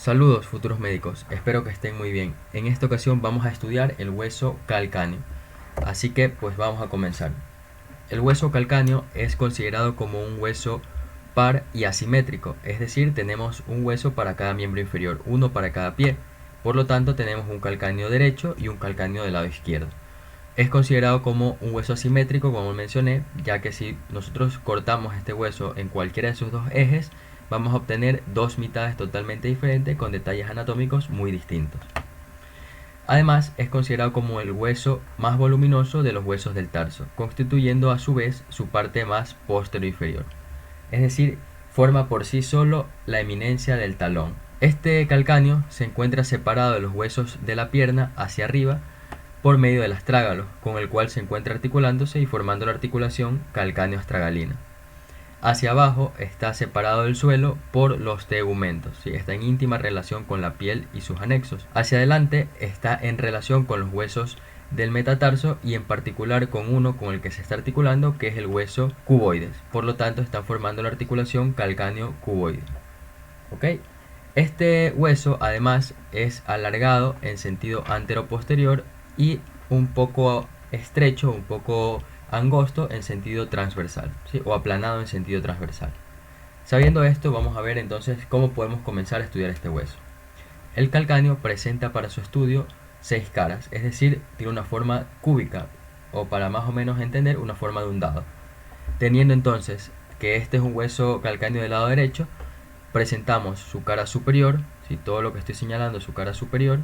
Saludos futuros médicos, espero que estén muy bien. En esta ocasión vamos a estudiar el hueso calcáneo. Así que pues vamos a comenzar. El hueso calcáneo es considerado como un hueso par y asimétrico, es decir, tenemos un hueso para cada miembro inferior, uno para cada pie. Por lo tanto tenemos un calcáneo derecho y un calcáneo del lado izquierdo. Es considerado como un hueso asimétrico, como mencioné, ya que si nosotros cortamos este hueso en cualquiera de sus dos ejes, vamos a obtener dos mitades totalmente diferentes con detalles anatómicos muy distintos. Además, es considerado como el hueso más voluminoso de los huesos del tarso, constituyendo a su vez su parte más posterior-inferior. Es decir, forma por sí solo la eminencia del talón. Este calcáneo se encuentra separado de los huesos de la pierna hacia arriba por medio del astrágalo, con el cual se encuentra articulándose y formando la articulación calcáneo-astragalina. Hacia abajo está separado del suelo por los tegumentos, ¿sí? Está en íntima relación con la piel y sus anexos. Hacia adelante está en relación con los huesos del metatarso y en particular con uno con el que se está articulando, que es el hueso cuboides. Por lo tanto, están formando la articulación calcáneo-cuboide. ¿Ok? Este hueso además es alargado en sentido antero-posterior y un poco estrecho, un poco angosto en sentido transversal, ¿sí? O aplanado en sentido transversal. Sabiendo esto, vamos a ver entonces cómo podemos comenzar a estudiar este hueso. El calcáneo presenta para su estudio 6 caras, es decir, tiene una forma cúbica, o para más o menos entender, una forma de un dado. Teniendo entonces que este es un hueso calcáneo del lado derecho, presentamos su cara superior, si todo lo que estoy señalando es su cara superior,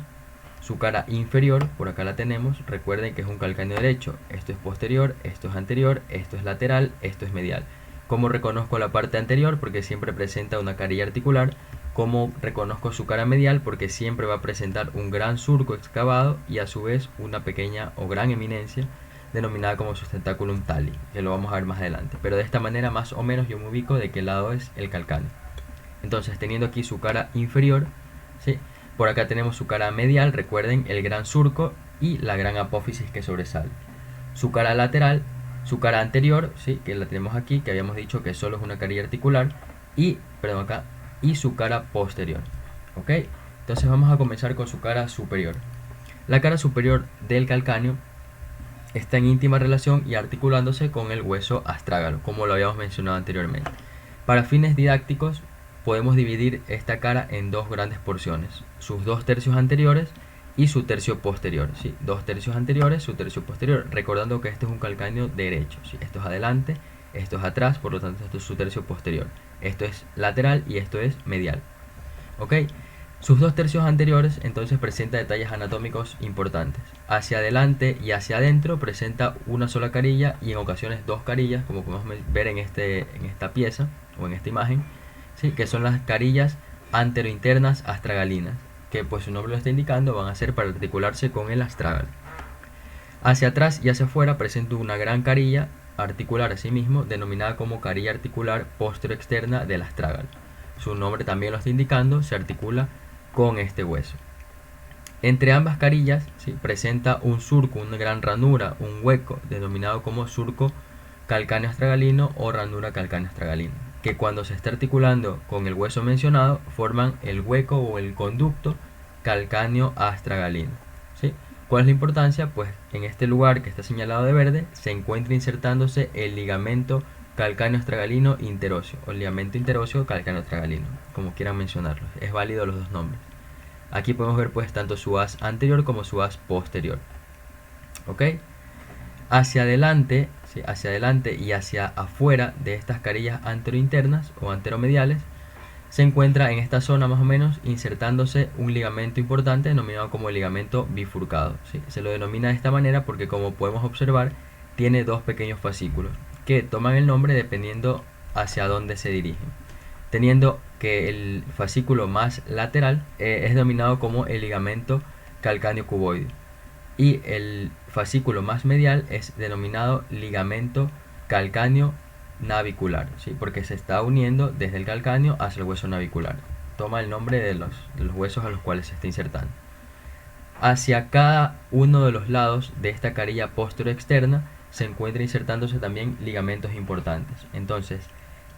su cara inferior, por acá la tenemos, recuerden que es un calcáneo derecho, esto es posterior, esto es anterior, esto es lateral, esto es medial. ¿Cómo reconozco la parte anterior? Porque siempre presenta una carilla articular. ¿Cómo reconozco su cara medial? Porque siempre va a presentar un gran surco excavado y a su vez una pequeña o gran eminencia denominada como sustentaculum tali, que lo vamos a ver más adelante. Pero de esta manera más o menos yo me ubico de qué lado es el calcáneo. Entonces, teniendo aquí su cara inferior, ¿sí? Por acá tenemos su cara medial, recuerden el gran surco y la gran apófisis que sobresale. Su cara lateral, su cara anterior, ¿sí? Que la tenemos aquí, que habíamos dicho que solo es una carilla articular, y, perdón, acá, y su cara posterior. ¿Ok? Entonces vamos a comenzar con su cara superior. La cara superior del calcáneo está en íntima relación y articulándose con el hueso astrágalo, como lo habíamos mencionado anteriormente. Para fines didácticos, podemos dividir esta cara en dos grandes porciones, sus 2 tercios anteriores y su tercio posterior, ¿sí? 2 tercios anteriores, su tercio posterior, recordando que este es un calcáneo derecho, ¿sí? Esto es adelante, esto es atrás, por lo tanto esto es su tercio posterior, esto es lateral y esto es medial. ¿Ok? Sus 2 tercios anteriores entonces presenta detalles anatómicos importantes. Hacia adelante y hacia adentro presenta una sola carilla y en ocasiones dos carillas, como podemos ver en esta pieza o en esta imagen, ¿sí? Que son las carillas anterointernas astragalinas, que pues su nombre lo está indicando, van a ser para articularse con el astrágalo. Hacia atrás y hacia afuera presenta una gran carilla articular asimismo, denominada como carilla articular posterior-externa del astrágalo. Su nombre también lo está indicando, se articula con este hueso. Entre ambas carillas, ¿sí? Presenta un surco, una gran ranura, un hueco, denominado como surco calcáneo astragalino o ranura calcáneo astragalina, que cuando se está articulando con el hueso mencionado forman el hueco o el conducto calcáneo astragalino, ¿sí? ¿Cuál es la importancia? Pues en este lugar que está señalado de verde se encuentra insertándose el ligamento calcáneo astragalino interóseo o ligamento interóseo calcáneo astragalino, como quieran mencionarlo, es válido los dos nombres. Aquí podemos ver pues tanto su haz anterior como su haz posterior. ¿Ok? Hacia adelante, ¿sí? Hacia adelante y hacia afuera de estas carillas anterointernas o anteromediales se encuentra en esta zona más o menos insertándose un ligamento importante denominado como ligamento bifurcado, ¿sí? Se lo denomina de esta manera porque, como podemos observar, tiene dos pequeños fascículos que toman el nombre dependiendo hacia dónde se dirigen, teniendo que el fascículo más lateral es denominado como el ligamento calcáneo cuboide y el fascículo más medial es denominado ligamento calcáneo navicular, ¿sí? Porque se está uniendo desde el calcáneo hacia el hueso navicular. Toma el nombre de los huesos a los cuales se está insertando. Hacia cada uno de los lados de esta carilla posterior externa se encuentra insertándose también ligamentos importantes. Entonces,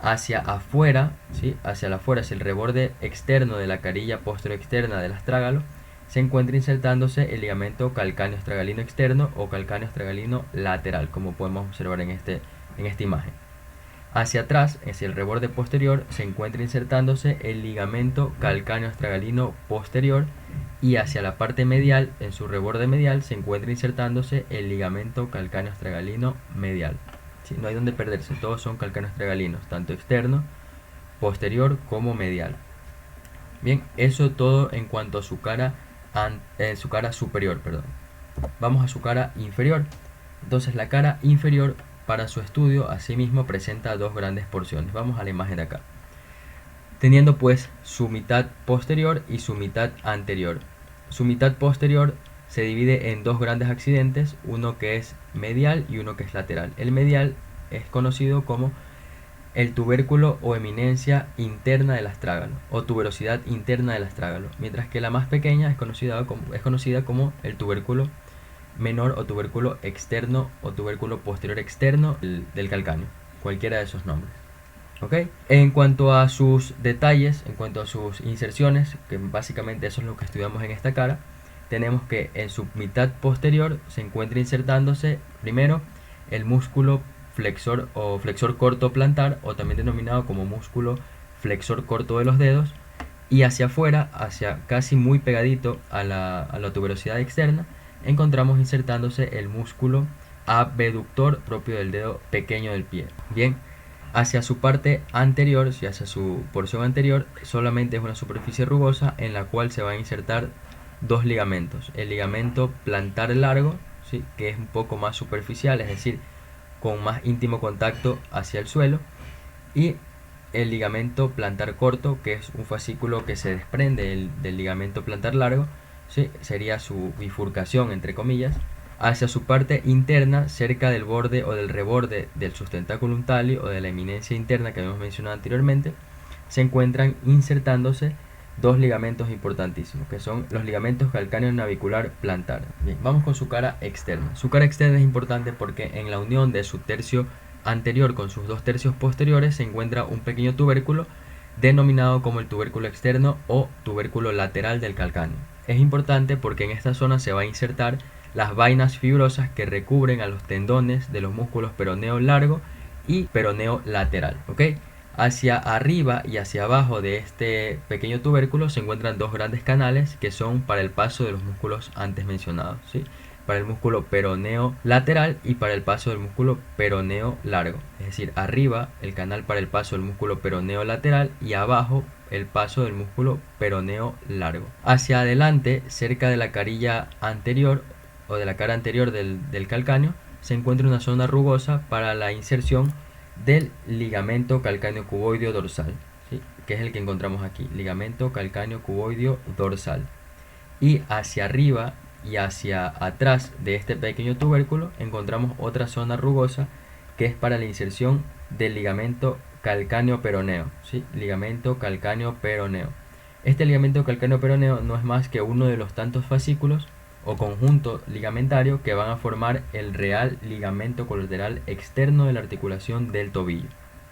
Hacia afuera, ¿sí? Hacia afuera, hacia el reborde externo de la carilla posterior-externa del astrágalo, se encuentra insertándose el ligamento calcáneo astragalino externo o calcáneo astragalino lateral, como podemos observar en esta imagen. Hacia atrás, hacia el reborde posterior, se encuentra insertándose el ligamento calcáneo astragalino posterior, y hacia la parte medial, en su reborde medial, se encuentra insertándose el ligamento calcáneo astragalino medial. ¿Sí? No hay donde perderse, todos son calcáneos astragalinos, tanto externo, posterior como medial. Bien, eso todo en cuanto a su cara superior, perdón. Vamos a su cara inferior. Entonces la cara inferior, para su estudio, asimismo presenta dos grandes porciones. Vamos a la imagen de acá, teniendo pues su mitad posterior y su mitad anterior. Su mitad posterior se divide en dos grandes accidentes, uno que es medial y uno que es lateral. El medial es conocido como el tubérculo o eminencia interna del astrágalo o tuberosidad interna del astrágalo, mientras que la más pequeña es conocida como el tubérculo menor o tubérculo externo o tubérculo posterior externo del calcáneo, cualquiera de esos nombres. ¿Okay? En cuanto a sus detalles, en cuanto a sus inserciones, que básicamente eso es lo que estudiamos en esta cara, tenemos que en su mitad posterior se encuentra insertándose primero el músculo flexor o flexor corto plantar, o también denominado como músculo flexor corto de los dedos, y hacia afuera, hacia casi muy pegadito a la tuberosidad externa, encontramos insertándose el músculo abductor propio del dedo pequeño del pie. Bien, hacia su parte anterior, hacia su porción anterior, solamente es una superficie rugosa en la cual se va a insertar dos ligamentos. El ligamento plantar largo, ¿sí? Que es un poco más superficial, es decir, con más íntimo contacto hacia el suelo, y el ligamento plantar corto, que es un fascículo que se desprende del ligamento plantar largo, ¿sí? Sería su bifurcación, entre comillas. Hacia su parte interna, cerca del borde o del reborde del sustentáculum tali o de la eminencia interna que habíamos mencionado anteriormente, se encuentran insertándose dos ligamentos importantísimos, que son los ligamentos calcáneo navicular plantar. Bien, vamos con su cara externa. Su cara externa es importante porque en la unión de su tercio anterior con sus dos tercios posteriores se encuentra un pequeño tubérculo denominado como el tubérculo externo o tubérculo lateral del calcáneo. Es importante porque en esta zona se va a insertar las vainas fibrosas que recubren a los tendones de los músculos peroneo largo y peroneo lateral. ¿Ok? Hacia arriba y hacia abajo de este pequeño tubérculo se encuentran dos grandes canales que son para el paso de los músculos antes mencionados, ¿sí? Para el músculo peroneo lateral y para el paso del músculo peroneo largo. Es decir, arriba el canal para el paso del músculo peroneo lateral y abajo el paso del músculo peroneo largo. Hacia adelante, cerca de la carilla anterior o de la cara anterior del calcáneo, se encuentra una zona rugosa para la inserción del ligamento calcáneo cuboideo dorsal, ¿sí? Que es el que encontramos aquí, ligamento calcáneo cuboideo dorsal. Y hacia arriba y hacia atrás de este pequeño tubérculo encontramos otra zona rugosa que es para la inserción del ligamento calcáneo peroneo, ¿sí? Ligamento calcáneo peroneo. Este ligamento calcáneo peroneo no es más que uno de los tantos fascículos o conjunto ligamentario que van a formar el real ligamento colateral externo de la articulación del tobillo.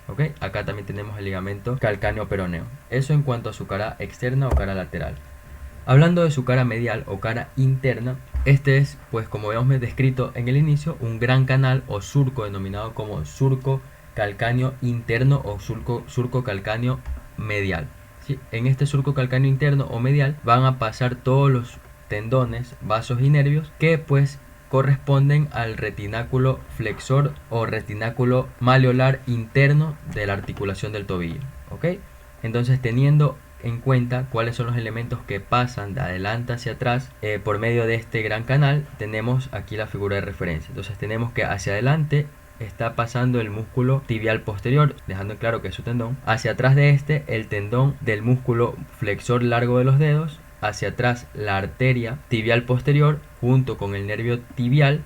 ¿Ok? Acá también tenemos el ligamento calcáneo peroneo. Eso en cuanto a su cara externa o cara lateral. Hablando de su cara medial o cara interna, este es, pues como habíamos descrito en el inicio, un gran canal o surco denominado como surco calcáneo interno o surco calcáneo medial. ¿Sí? En este surco calcáneo interno o medial van a pasar todos los tendones, vasos y nervios que pues corresponden al retináculo flexor o retináculo maleolar interno de la articulación del tobillo. ¿Ok? Entonces, teniendo en cuenta cuáles son los elementos que pasan de adelante hacia atrás por medio de este gran canal, tenemos aquí la figura de referencia. Entonces tenemos que hacia adelante está pasando el músculo tibial posterior, dejando en claro que es su tendón. Hacia atrás de este, el tendón del músculo flexor largo de los dedos. Hacia atrás, la arteria tibial posterior junto con el nervio tibial.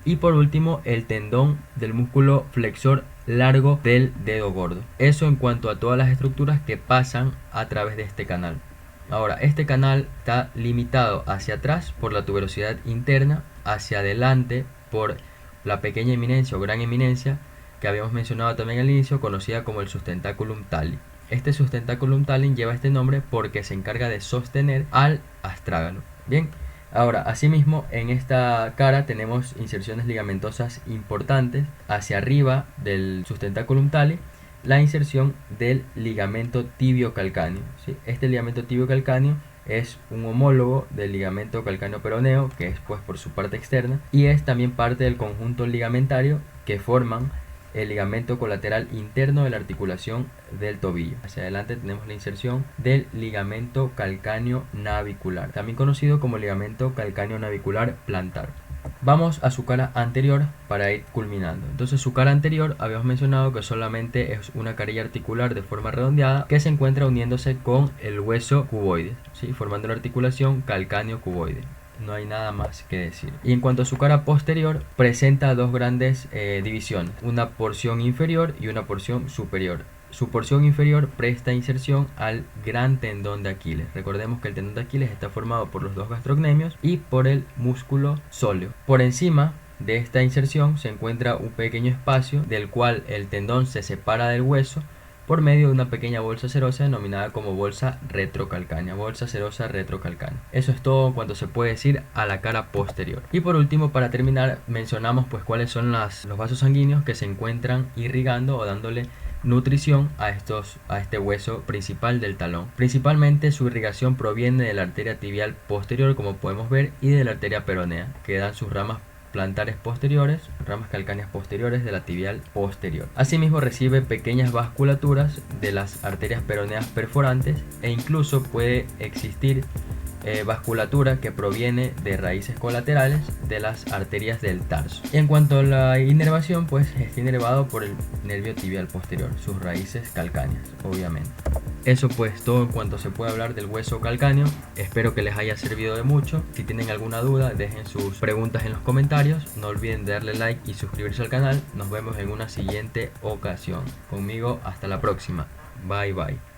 Y por último, el tendón del músculo flexor largo del dedo gordo. Eso en cuanto a todas las estructuras que pasan a través de este canal. Ahora, este canal está limitado hacia atrás por la tuberosidad interna, hacia adelante por la pequeña eminencia o gran eminencia que habíamos mencionado también al inicio, conocida como el sustentaculum tali. Este sustentaculum tali lleva este nombre porque se encarga de sostener al astrágalo. Bien, ahora asimismo en esta cara tenemos inserciones ligamentosas importantes. Hacia arriba del sustentaculum tali, la inserción del ligamento tibio calcáneo, ¿sí? Este ligamento tibio calcáneo es un homólogo del ligamento calcáneo peroneo, que es pues por su parte externa, y es también parte del conjunto ligamentario que forman el ligamento colateral interno de la articulación del tobillo. Hacia adelante tenemos la inserción del ligamento calcáneo navicular, también conocido como ligamento calcáneo navicular plantar. Vamos a su cara anterior para ir culminando. Entonces su cara anterior habíamos mencionado que solamente es una carilla articular de forma redondeada que se encuentra uniéndose con el hueso cuboide, ¿sí? Formando la articulación calcáneo-cuboide. No hay nada más que decir. Y en cuanto a su cara posterior, presenta dos grandes divisiones, una porción inferior y una porción superior. Su porción inferior presta inserción al gran tendón de Aquiles. Recordemos que el tendón de Aquiles está formado por los dos gastrocnemios y por el músculo sóleo. Por encima de esta inserción se encuentra un pequeño espacio del cual el tendón se separa del hueso por medio de una pequeña bolsa serosa denominada como bolsa retrocalcánea, bolsa serosa retrocalcánea. Eso es todo en cuanto se puede decir a la cara posterior. Y por último, para terminar, mencionamos pues cuáles son los vasos sanguíneos que se encuentran irrigando o dándole nutrición a este hueso principal del talón. Principalmente su irrigación proviene de la arteria tibial posterior, como podemos ver, y de la arteria peronea, que dan sus ramas plantares posteriores, ramas calcáneas posteriores de la tibial posterior. Asimismo recibe pequeñas vasculaturas de las arterias peroneas perforantes e incluso puede existir vasculatura que proviene de raíces colaterales de las arterias del tarso. Y en cuanto a la inervación, pues está inervado por el nervio tibial posterior, sus raíces calcáneas, obviamente. Eso pues todo en cuanto se puede hablar del hueso calcáneo. Espero que les haya servido de mucho. Si tienen alguna duda, dejen sus preguntas en los comentarios. No olviden darle like y suscribirse al canal. Nos vemos en una siguiente ocasión. Conmigo hasta la próxima. Bye bye.